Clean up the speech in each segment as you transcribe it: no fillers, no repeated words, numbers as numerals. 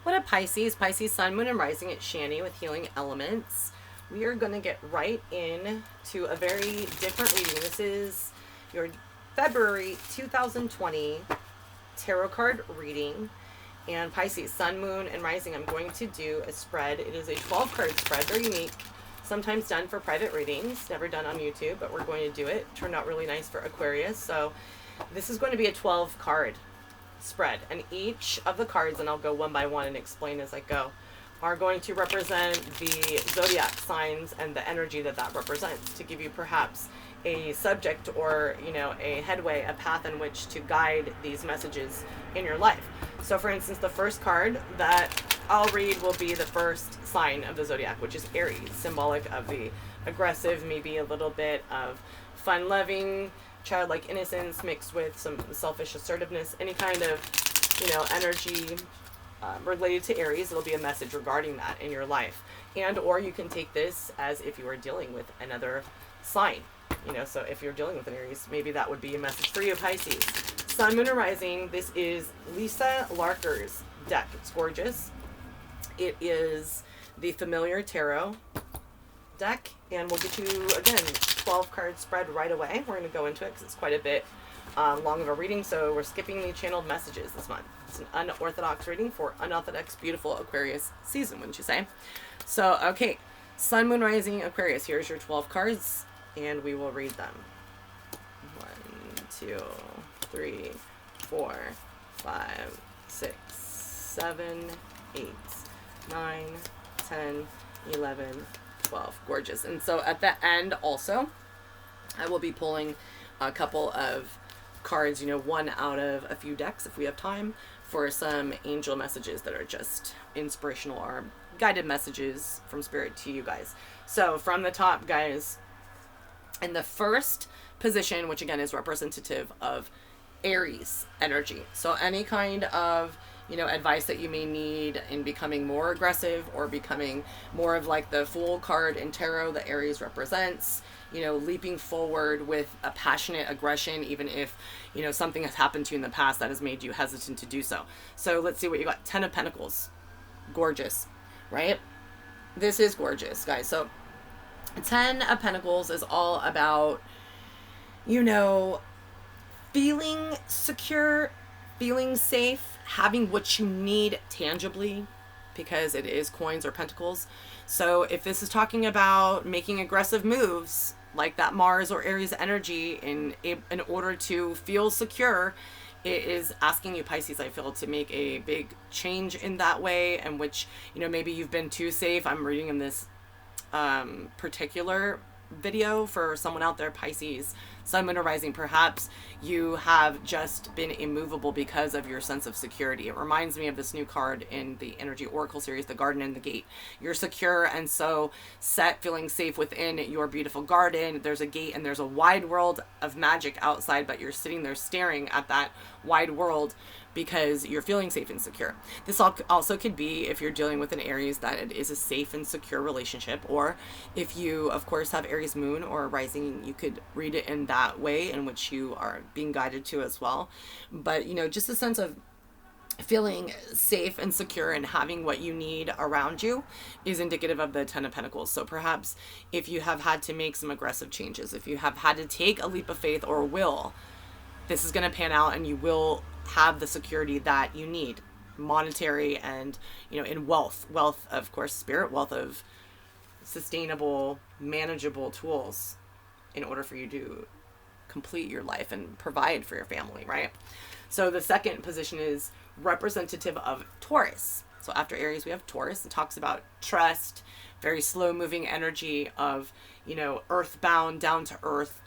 What up, Pisces? Pisces, Sun, Moon, and Rising. It's Shanny with Healing Elements. We are going to get right into a very different reading. This is your February 2020 tarot card reading. And Pisces, Sun, Moon, and Rising, I'm going to do a spread. It is a 12-card spread, very unique. Sometimes done for private readings, never done on YouTube, but we're going to do it. Turned out really nice for Aquarius. So this is going to be a 12-card spread, and each of the cards, and I'll go one by one and explain as I go, are going to represent the zodiac signs and the energy that that represents, to give you perhaps a subject or, you know, a headway, a path in which to guide these messages in your life. So for instance, the first card that I'll read will be the first sign of the zodiac, which is Aries, symbolic of the aggressive, maybe a little bit of fun-loving, childlike innocence mixed with some selfish assertiveness, any kind of, you know, energy related to Aries. It'll be a message regarding that in your life. And or you can take this as if you are dealing with another sign, you know, so if you're dealing with an Aries, maybe that would be a message for you, Pisces. Sun, Moon, and Rising. This is Lisa Larker's deck. It's gorgeous. It is the Familiar Tarot deck, and we'll get you, again, 12-card spread right away. We're going to go into it because it's quite a bit long of a reading, so we're skipping the channeled messages this month. It's an unorthodox reading for unorthodox, beautiful Aquarius season, wouldn't you say? So, okay, Sun, Moon, Rising, Aquarius. Here's your 12 cards, and we will read them. 1, 2, 3, 4, 5, 6, 7, 8, 9, 10, 11, 12. Gorgeous. And so at the end also, I will be pulling a couple of cards, you know, one out of a few decks if we have time, for some angel messages that are just inspirational or guided messages from Spirit to you guys. So from the top, guys, in the first position, which again is representative of Aries energy. So any kind of, you know, advice that you may need in becoming more aggressive or becoming more of like the Fool card in tarot that Aries represents, you know, leaping forward with a passionate aggression, even if, you know, something has happened to you in the past that has made you hesitant to do so. So let's see what you got. 10 of Pentacles. Gorgeous, right? This is gorgeous, guys. So 10 of Pentacles is all about, you know, feeling secure, feeling safe, having what you need tangibly, because it is coins or pentacles. So if this is talking about making aggressive moves like that Mars or Aries energy in order to feel secure, it is asking you, Pisces, I feel, to make a big change in that way, in which, you know, maybe you've been too safe. I'm reading in this particular video for someone out there, Pisces, Sun, Moon, or Rising. Perhaps you have just been immovable because of your sense of security. It reminds me of this new card in the Energy Oracle series, the Garden and the Gate. You're secure and so set, feeling safe within your beautiful garden. There's a gate and there's a wide world of magic outside, but you're sitting there staring at that wide world because you're feeling safe and secure. This also could be, if you're dealing with an Aries, that it is a safe and secure relationship, or if you, of course, have Aries Moon or Rising, you could read it in that way in which you are being guided to as well. But, you know, just a sense of feeling safe and secure and having what you need around you is indicative of the 10 of Pentacles. So perhaps if you have had to make some aggressive changes, if you have had to take a leap of faith or will, this is going to pan out and you will have the security that you need, monetary and, you know, in wealth, of course, spirit, wealth of sustainable, manageable tools in order for you to complete your life and provide for your family, right? So the second position is representative of Taurus. So after Aries, we have Taurus. It talks about trust, very slow moving energy of, you know, earthbound, down to earth,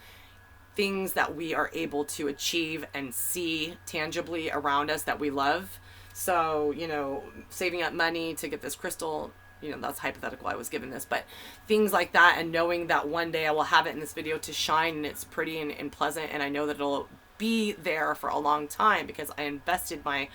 things that we are able to achieve and see tangibly around us that we love. So, you know, saving up money to get this crystal, you know, that's hypothetical, I was given this, but things like that, and knowing that one day I will have it in this video to shine and it's pretty and pleasant, and I know that it'll be there for a long time because I invested my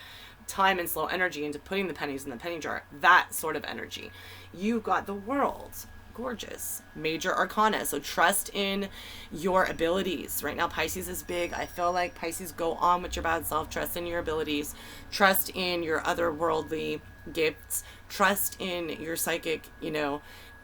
time and slow energy into putting the pennies in the penny jar. That sort of energy. You got the World. Gorgeous. Major Arcana. So trust in your abilities. Right now, Pisces is big. I feel like Pisces, go on with your bad self. Trust in your abilities. Trust in your otherworldly gifts. Trust in your psychic,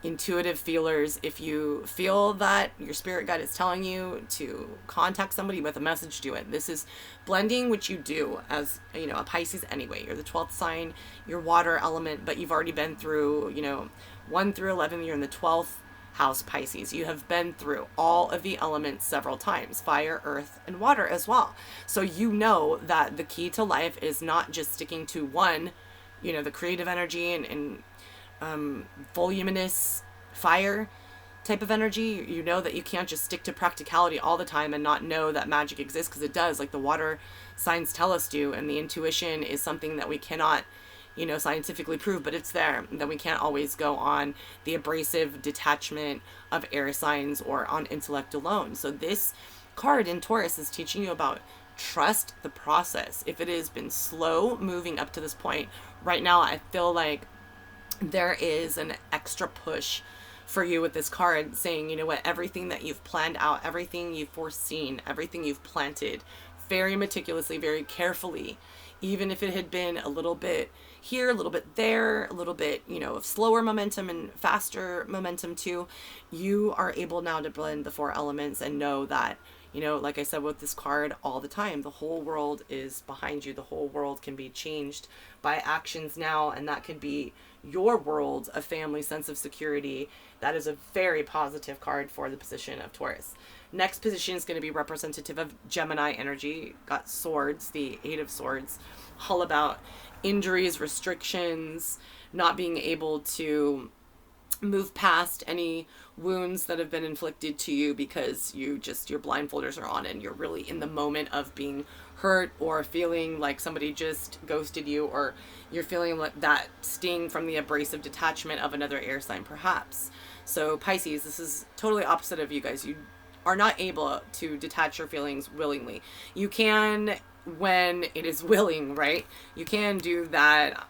intuitive feelers. If you feel that your spirit guide is telling you to contact somebody with a message, do it. This is blending, which you do as, a Pisces anyway. You're the 12th sign, you're water element, but you've already been through, 1 through 11, you're in the 12th house Pisces. You have been through all of the elements several times, fire, earth, and water as well. So you know that the key to life is not just sticking to one, the creative energy and voluminous fire type of energy. You know that you can't just stick to practicality all the time and not know that magic exists, because it does, like the water signs tell us to, and the intuition is something that we cannot scientifically prove, but it's there. Then we can't always go on the abrasive detachment of air signs or on intellect alone. So this card in Taurus is teaching you about trust the process. If it has been slow moving up to this point, right now I feel like there is an extra push for you with this card saying, everything that you've planned out, everything you've foreseen, everything you've planted very meticulously, very carefully, even if it had been a little bit here, a little bit there, a little bit, of slower momentum and faster momentum too, you are able now to blend the 4 elements and know that, like I said with this card all the time, the whole world is behind you. The whole world can be changed by actions now, and that could be your world, a family sense of security. That is a very positive card for the position of Taurus. Next position is going to be representative of Gemini energy. Got swords, the 8 of swords, all about injuries, restrictions, not being able to move past any wounds that have been inflicted to you because your blindfolders are on and you're really in the moment of being hurt, or feeling like somebody just ghosted you, or you're feeling like that sting from the abrasive detachment of another air sign perhaps. So Pisces, this is totally opposite of you guys. You are not able to detach your feelings willingly. You can when it is willing, right? You can do that.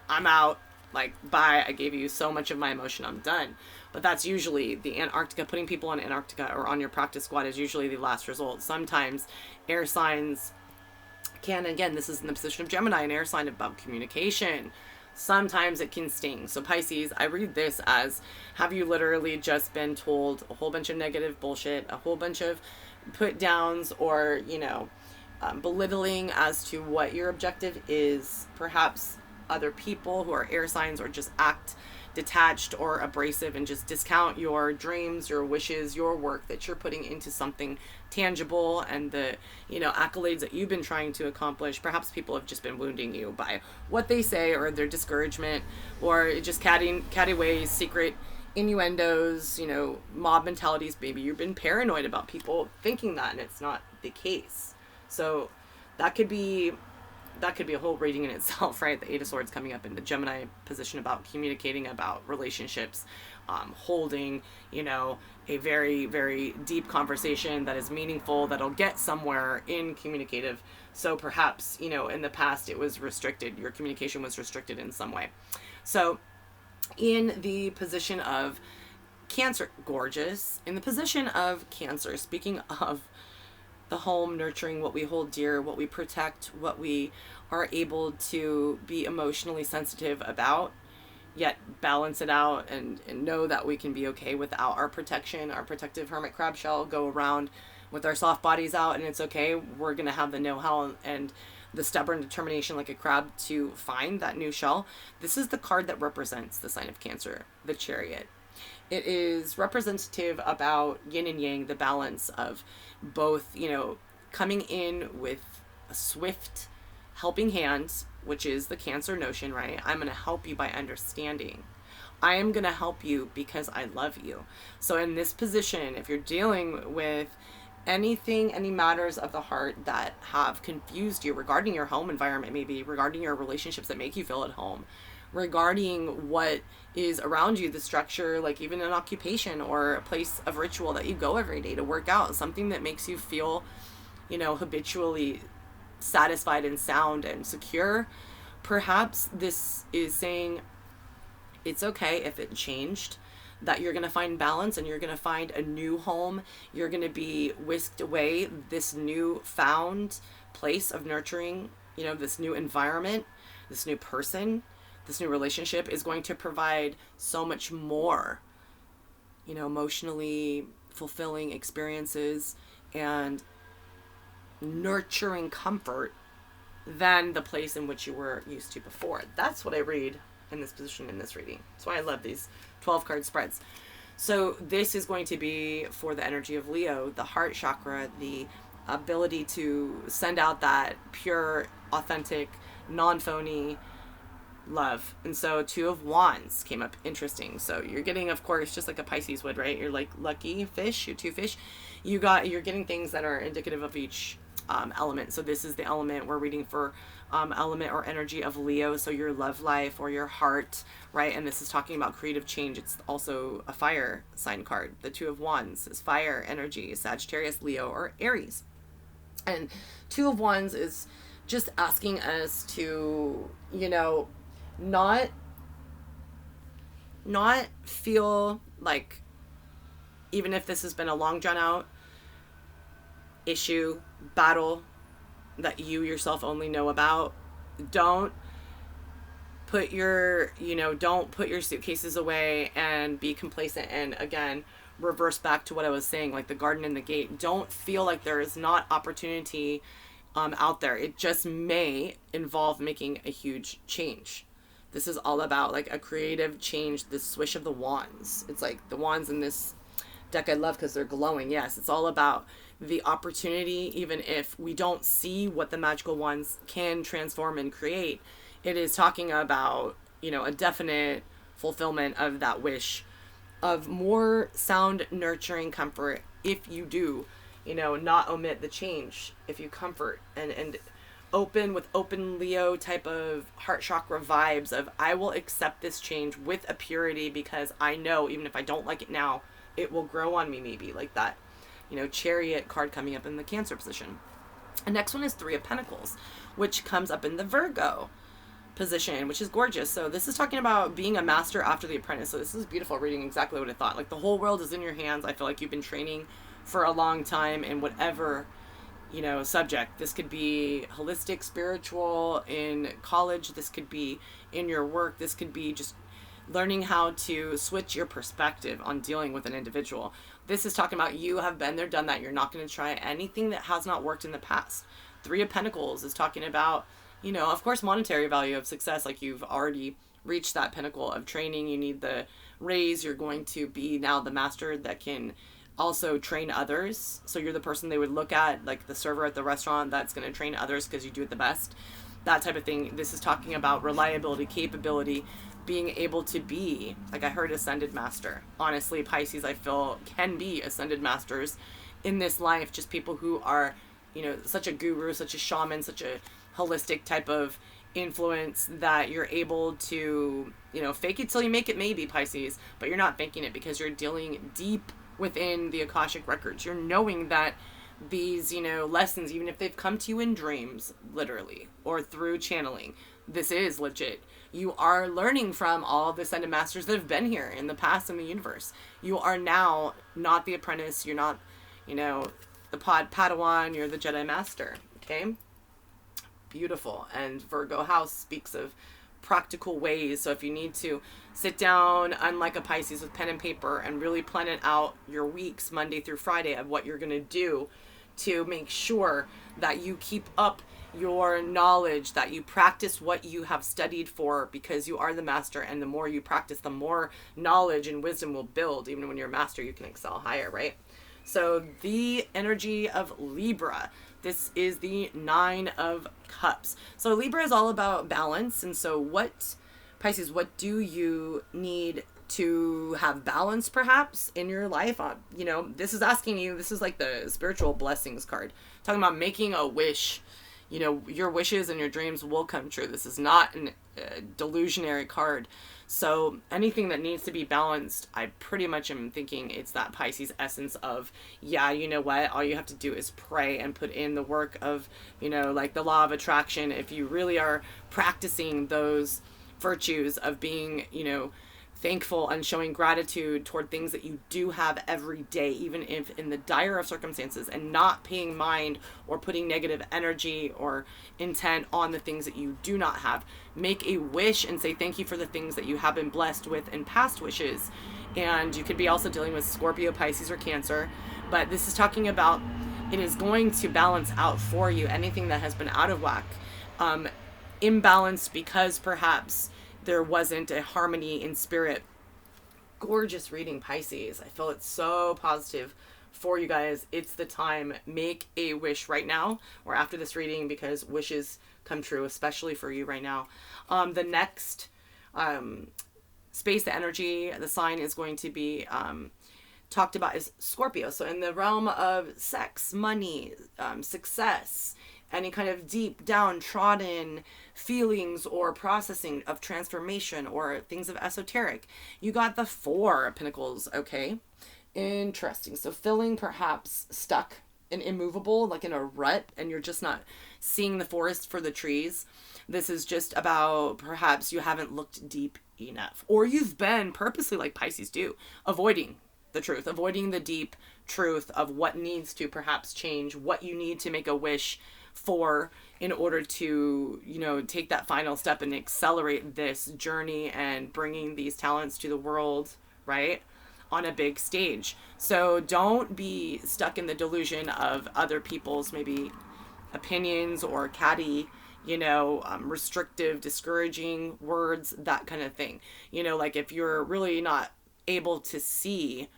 I'm out. Like, bye, I gave you so much of my emotion, I'm done. But that's usually the Antarctica. Putting people on Antarctica or on your practice squad is usually the last result. Sometimes air signs can, again, this is in the position of Gemini, an air sign about communication. Sometimes it can sting. So Pisces, I read this as, have you literally just been told a whole bunch of negative bullshit, a whole bunch of put downs, or, belittling as to what your objective is? Perhaps other people who are air signs or just act detached or abrasive and just discount your dreams, your wishes, your work that you're putting into something tangible, and the accolades that you've been trying to accomplish. Perhaps people have just been wounding you by what they say, or their discouragement, or just catty ways, secret innuendos, mob mentalities. Maybe you've been paranoid about people thinking that, and it's not the case. So that could be a whole reading in itself, right? The 8 of Swords coming up in the Gemini position about communicating, about relationships, holding, a very, very deep conversation that is meaningful, that'll get somewhere in communicative. So perhaps, in the past it was restricted. Your communication was restricted in some way. So in the position of Cancer, gorgeous. In the position of Cancer, speaking of the home, nurturing what we hold dear, what we protect, what we are able to be emotionally sensitive about, yet balance it out and know that we can be okay without our protection, our protective hermit crab shell, go around with our soft bodies out, and it's okay. We're going to have the know-how and the stubborn determination like a crab to find that new shell. This is the card that represents the sign of Cancer, the Chariot. It is representative about yin and yang, the balance of both, coming in with a swift helping hand, which is the Cancer notion, right? I'm going to help you by understanding. I am going to help you because I love you. So in this position, if you're dealing with anything, any matters of the heart that have confused you regarding your home environment, maybe regarding your relationships that make you feel at home, regarding what is around you, the structure, like even an occupation or a place of ritual that you go every day to work out, something that makes you feel, habitually satisfied and sound and secure. Perhaps this is saying it's okay if it changed, that you're going to find balance and you're going to find a new home. You're going to be whisked away, this new found place of nurturing, this new environment, this new person this new relationship is going to provide so much more, emotionally fulfilling experiences and nurturing comfort than the place in which you were used to before. That's what I read in this position in this reading. That's why I love these 12 card spreads. So this is going to be for the energy of Leo, the heart chakra, the ability to send out that pure, authentic, non-phony love. And so 2 of Wands came up. Interesting. So you're getting, of course, just like a Pisces would, right? You're like lucky fish, you're 2 fish. You're getting things that are indicative of each element. So this is the element we're reading for, element or energy of Leo. So your love life or your heart, right? And this is talking about creative change. It's also a fire sign card. The 2 of Wands is fire energy, Sagittarius, Leo, or Aries. And 2 of Wands is just asking us to, not feel like, even if this has been a long drawn out issue, battle that you yourself only know about, don't put your suitcases away and be complacent. And again, reverse back to what I was saying, like the garden and the gate. Don't feel like there is not opportunity out there. It just may involve making a huge change. This is all about like a creative change, the swish of the wands. It's like the wands in this deck I love because they're glowing. Yes, it's all about the opportunity, even if we don't see what the magical wands can transform and create. It is talking about, a definite fulfillment of that wish of more sound, nurturing comfort if you do, not omit the change, if you comfort and open with open Leo type of heart chakra vibes of, I will accept this change with a purity because I know even if I don't like it now, it will grow on me, maybe like that, Chariot card coming up in the Cancer position. The next one is 3 of Pentacles, which comes up in the Virgo position, which is gorgeous. So this is talking about being a master after the apprentice. So this is beautiful, reading exactly what I thought. Like the whole world is in your hands. I feel like you've been training for a long time in whatever, subject. This could be holistic, spiritual, in college. This could be in your work. This could be just learning how to switch your perspective on dealing with an individual. This is talking about you have been there, done that. You're not going to try anything that has not worked in the past. 3 of Pentacles is talking about, of course, monetary value of success. Like you've already reached that pinnacle of training. You need the raise. You're going to be now the master that can also train others. So you're the person they would look at, like the server at the restaurant that's going to train others because you do it the best. That type of thing. This is talking about reliability, capability, being able to be, like I heard, ascended master. Honestly, Pisces, I feel, can be ascended masters in this life. Just people who are, such a guru, such a shaman, such a holistic type of influence that you're able to, fake it till you make it, maybe, Pisces, but you're not faking it because you're dealing deep within the Akashic records. You're knowing that these, lessons, even if they've come to you in dreams, literally, or through channeling, this is legit. You are learning from all the ascended masters that have been here in the past in the universe. You are now not the apprentice. You're not, the Padawan. You're the Jedi Master. Okay? Beautiful. And Virgo house speaks of practical ways. So if you need to sit down, unlike a Pisces, with pen and paper and really plan it out your weeks, Monday through Friday, of what you're going to do to make sure that you keep up your knowledge, that you practice what you have studied for, because you are the master, and the more you practice, the more knowledge and wisdom will build. Even when you're a master, you can excel higher, right? So the energy of Libra, this is the 9 of Cups. So Libra is all about balance. And so Pisces, what do you need to have balance perhaps in your life? This is asking you, this is like the spiritual blessings card, talking about making a wish. Your wishes and your dreams will come true. This is not an delusionary card. So anything that needs to be balanced, I pretty much am thinking it's that Pisces essence of, yeah, you know what? All you have to do is pray and put in the work of, like the law of attraction. If you really are practicing those virtues of being, thankful and showing gratitude toward things that you do have every day, even if in the dire of circumstances, and not paying mind or putting negative energy or intent on the things that you do not have. Make a wish and say thank you for the things that you have been blessed with in past wishes. And you could be also dealing with Scorpio, Pisces, or Cancer, but this is talking about it is going to balance out for you anything that has been out of whack, imbalanced because perhaps there wasn't a harmony in spirit. Gorgeous reading, Pisces. I feel it's so positive for you guys. It's the time. Make a wish right now or after this reading, because wishes come true, especially for you right now. The next space, the energy, the sign is going to be talked about is Scorpio. So in the realm of sex, money, success, any kind of deep downtrodden feelings or processing of transformation or things of esoteric, you got the Four of Pentacles. Okay, interesting. So feeling perhaps stuck and immovable, like in a rut, and you're just not seeing the forest for the trees. This is just about perhaps you haven't looked deep enough, or you've been purposely, like Pisces do, avoiding the truth, avoiding the deep truth of what needs to perhaps change, what you need to make a wish for in order to, you know, take that final step and accelerate this journey and bringing these talents to the world, right, on a big stage. So don't be stuck in the delusion of other people's maybe opinions or catty, you know, restrictive, discouraging words, that kind of thing. You know, like if you're really not able to see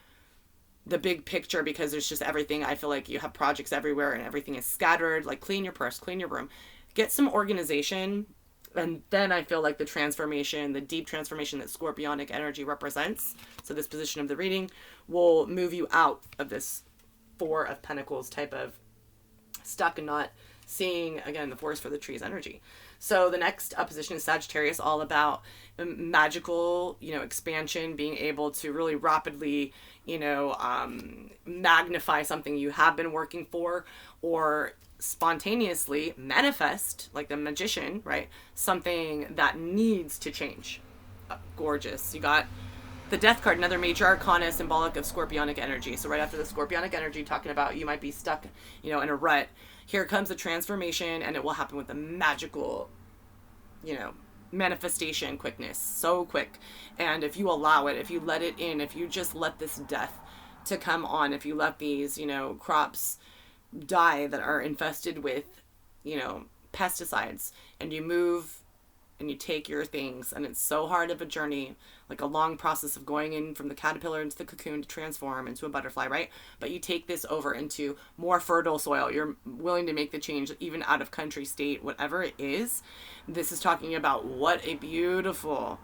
the big picture because there's just everything, I feel like you have projects everywhere and everything is scattered, like clean your purse, clean your room, get some organization. And then I feel like the transformation, the deep transformation that Scorpionic energy represents, so this position of the reading, will move you out of this Four of Pentacles type of stuck and not seeing, again, the forest for the trees energy. So the next position is Sagittarius, all about magical, you know, expansion, being able to really rapidly, you know, magnify something you have been working for, or spontaneously manifest, like the magician, right? Something that needs to change. Gorgeous. You got the Death card, another major arcana symbolic of Scorpionic energy. So right after the Scorpionic energy, talking about you might be stuck, you know, in a rut. Here comes the transformation, and it will happen with a magical, you know, manifestation quickness. So quick. And if you allow it, if you let it in, if you just let this death to come on, if you let these, you know, crops die that are infested with, you know, pesticides, and you move and you take your things, and it's so hard of a journey, like a long process of going in from the caterpillar into the cocoon to transform into a butterfly, right? But you take this over into more fertile soil. You're willing to make the change even out of country, state, whatever it is. This is talking about what a beautiful,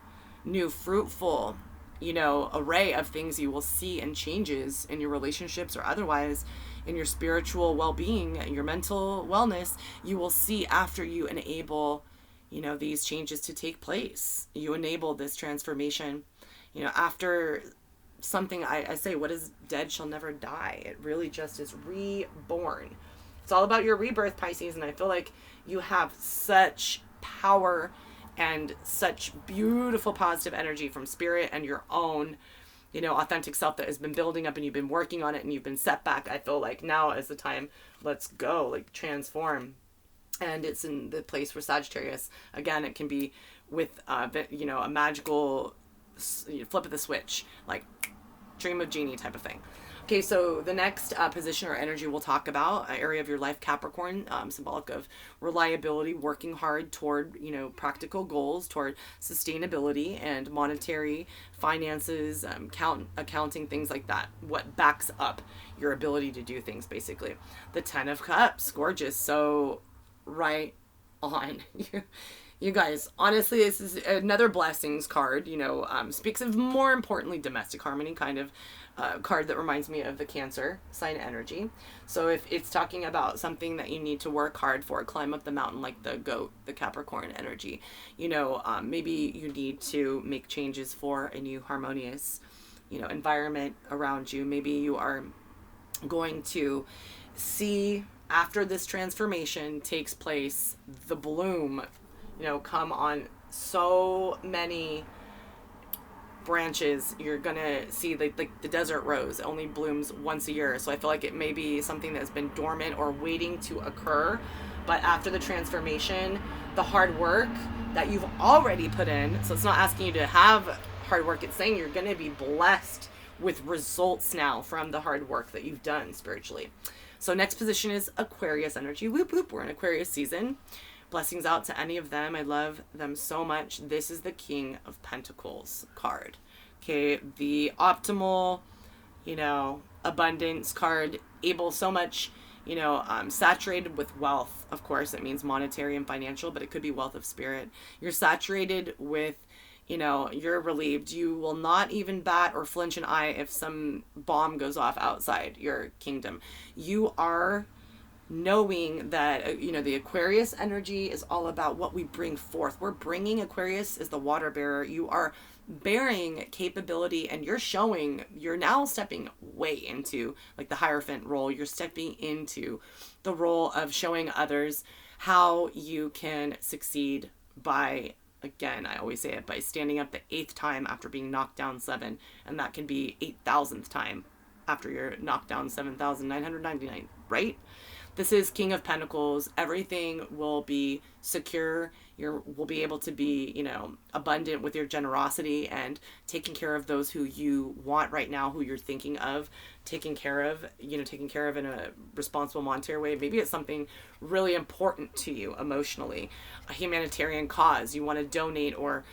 new, fruitful, you know, array of things you will see and changes in your relationships or otherwise in your spiritual well-being, your mental wellness, you will see after you enable, you know, these changes to take place. You enable this transformation, you know, after something, I say, what is dead shall never die. It really just is reborn. It's all about your rebirth, Pisces. And I feel like you have such power and such beautiful positive energy from spirit and your own, you know, authentic self that has been building up, and you've been working on it and you've been set back. I feel like now is the time. Let's go, like, transform. And it's in the place where Sagittarius, again, it can be with, you know, a magical flip of the switch, like dream of genie type of thing. Okay, so the next position or energy we'll talk about, area of your life, Capricorn, symbolic of reliability, working hard toward, you know, practical goals, toward sustainability and monetary finances, accounting, things like that. What backs up your ability to do things, basically. The Ten of Cups, gorgeous. So right on. You guys, honestly, this is another blessings card, you know, speaks of, more importantly, domestic harmony, kind of card that reminds me of the Cancer sign energy. So if it's talking about something that you need to work hard for, climb up the mountain, like the goat, the Capricorn energy, you know, maybe you need to make changes for a new harmonious, you know, environment around you. Maybe you are going to see, after this transformation takes place, the bloom, you know, come on so many branches. You're gonna see like the desert rose only blooms once a year. So I feel like it may be something that's been dormant or waiting to occur. But after the transformation, the hard work that you've already put in, so it's not asking you to have hard work, it's saying you're going to be blessed with results now from the hard work that you've done spiritually. So next position is Aquarius energy. Whoop, whoop. We're in Aquarius season. Blessings out to any of them. I love them so much. This is the King of Pentacles card. Okay, the optimal, abundance card, able so much, saturated with wealth. Of course, it means monetary and financial, but it could be wealth of spirit. You're saturated with, you're relieved. You will not even bat or flinch an eye if some bomb goes off outside your kingdom. You are knowing that, the Aquarius energy is all about what we bring forth. We're bringing, Aquarius is the water bearer. You are bearing capability, and you're now stepping way into like the Hierophant role. You're stepping into the role of showing others how you can succeed by, again, I always say it, by standing up the 8th time after being knocked down 7, and that can be 8,000th time after you're knocked down 7,999, right? This is King of Pentacles. Everything will be secure. Will be able to be, abundant with your generosity and taking care of those who you want right now, who you're thinking of taking care of in a responsible monetary way. Maybe it's something really important to you emotionally, a humanitarian cause. You want to donate or,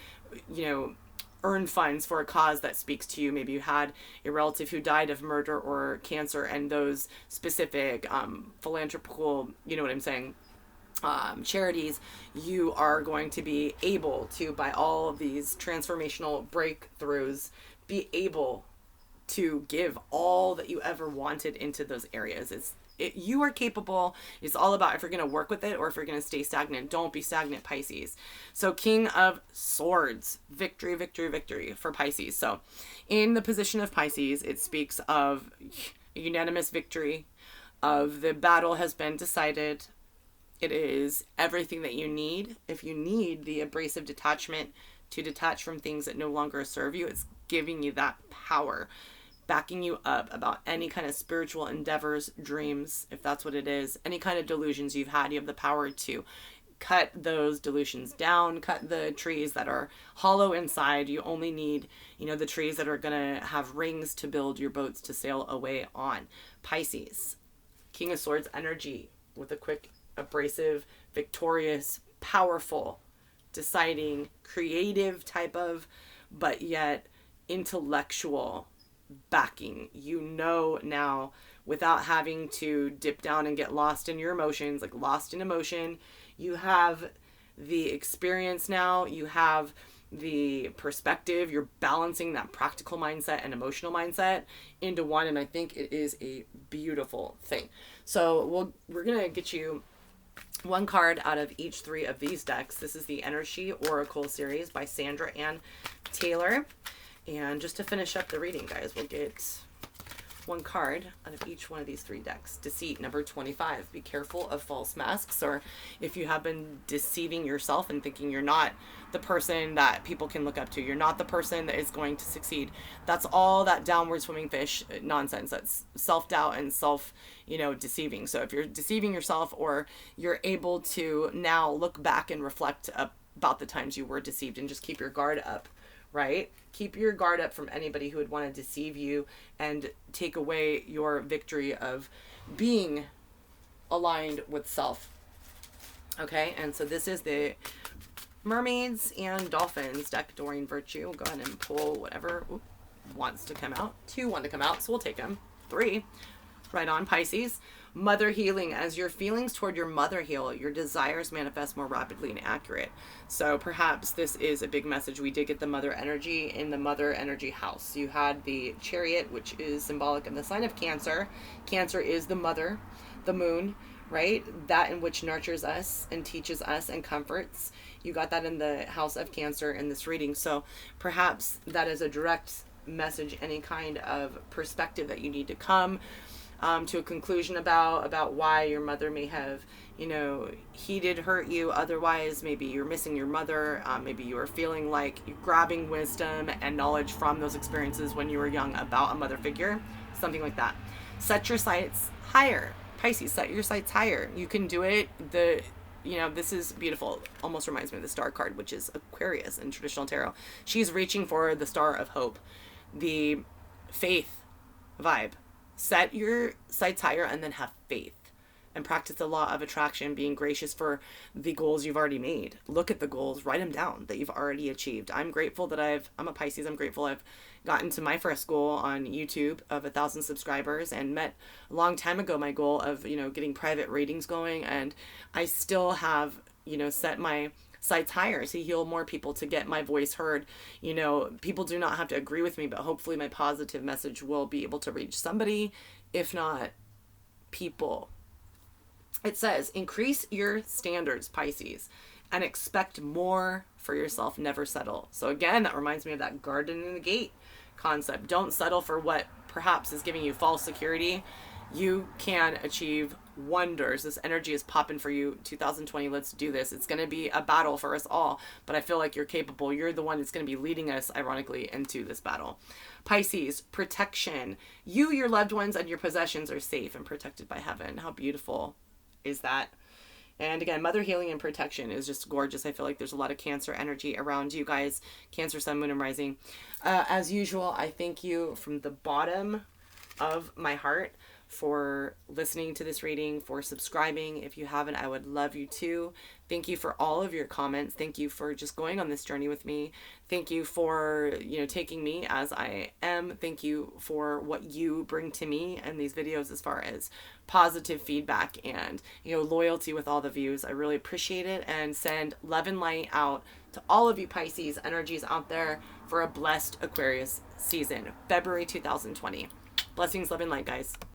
earn funds for a cause that speaks to you. Maybe you had a relative who died of murder or cancer, and those specific philanthropical, charities, you are going to be able to, by all of these transformational breakthroughs, be able to give all that you ever wanted into those areas. You are capable. It's all about if you're going to work with it or if you're going to stay stagnant. Don't be stagnant, Pisces. So King of Swords, victory, victory, victory for Pisces. So in the position of Pisces, it speaks of unanimous victory, of the battle has been decided. It is everything that you need. If you need the abrasive detachment to detach from things that no longer serve you, it's giving you that power, backing you up about any kind of spiritual endeavors, dreams, if that's what it is, any kind of delusions you've had. You have the power to cut those delusions down, cut the trees that are hollow inside. You only need, the trees that are going to have rings to build your boats to sail away on. Pisces, King of Swords energy with a quick, abrasive, victorious, powerful, deciding, creative type of, but yet intellectual backing. Now, without having to dip down and get lost in your emotions, like lost in emotion, you have the experience now, you have the perspective, you're balancing that practical mindset and emotional mindset into one, and I think it is a beautiful thing. So we're gonna get you one card out of each 3 of these decks. This is the Energy Oracle series by Sandra Ann Taylor. And just to finish up the reading, guys, we'll get one card out of each one of these 3 decks. Deceit, number 25. Be careful of false masks, or if you have been deceiving yourself and thinking you're not the person that people can look up to, you're not the person that is going to succeed. That's all that downward swimming fish nonsense. That's self-doubt and deceiving. So if you're deceiving yourself, or you're able to now look back and reflect about the times you were deceived, and just keep your guard up. Right? Keep your guard up from anybody who would want to deceive you and take away your victory of being aligned with self. Okay, and so this is the Mermaids and Dolphins deck, Doreen Virtue. We'll go ahead and pull whatever wants to come out. 2 want to come out, so we'll take them. 3. Right on, Pisces. Mother healing. As your feelings toward your mother heal, your desires manifest more rapidly and accurate. So perhaps this is a big message. We did get the mother energy in the mother energy house. You had the Chariot, which is symbolic of the sign of Cancer. Cancer is the mother, the moon, right? That in which nurtures us and teaches us and comforts. You got that in the house of Cancer in this reading. So perhaps that is a direct message, any kind of perspective that you need to come to a conclusion about why your mother may have, you know, he did hurt you. Otherwise, maybe you're missing your mother. Maybe you are feeling like you're grabbing wisdom and knowledge from those experiences when you were young about a mother figure, something like that. Set your sights higher. Pisces, set your sights higher. You can do it. You know, this is beautiful. Almost reminds me of the star card, which is Aquarius in traditional tarot. She's reaching for the star of hope, the faith vibe. Set your sights higher and then have faith and practice the law of attraction, being gracious for the goals you've already made. Look at the goals, write them down that you've already achieved. I'm grateful that I'm a Pisces. I'm grateful I've gotten to my first goal on YouTube of 1,000 subscribers and met a long time ago my goal of, you know, getting private readings going. And I still have, you know, set my sights higher to heal more people, to get my voice heard. You know, people do not have to agree with me, but hopefully my positive message will be able to reach somebody, if not people. It says, increase your standards, Pisces, and expect more for yourself. Never settle. So again, that reminds me of that garden in the gate concept. Don't settle for what perhaps is giving you false security. You can achieve wonders. This energy is popping for you. 2020, let's do this. It's going to be a battle for us all, but I feel like you're capable. You're the one that's going to be leading us, ironically, into this battle. Pisces, protection. You, your loved ones, and your possessions are safe and protected by heaven. How beautiful is that? And again, mother healing and protection is just gorgeous. I feel like there's a lot of Cancer energy around you guys. Cancer, Sun, Moon, and Rising. As usual, I thank you from the bottom of my heart for listening to this reading, for subscribing. If you haven't, I would love you to. Thank you for all of your comments. Thank you for just going on this journey with me. Thank you for, you know, taking me as I am. Thank you for what you bring to me and these videos as far as positive feedback and, you know, loyalty with all the views. I really appreciate it, and send love and light out to all of you Pisces energies out there for a blessed Aquarius season, February 2020. Blessings, love, and light, guys.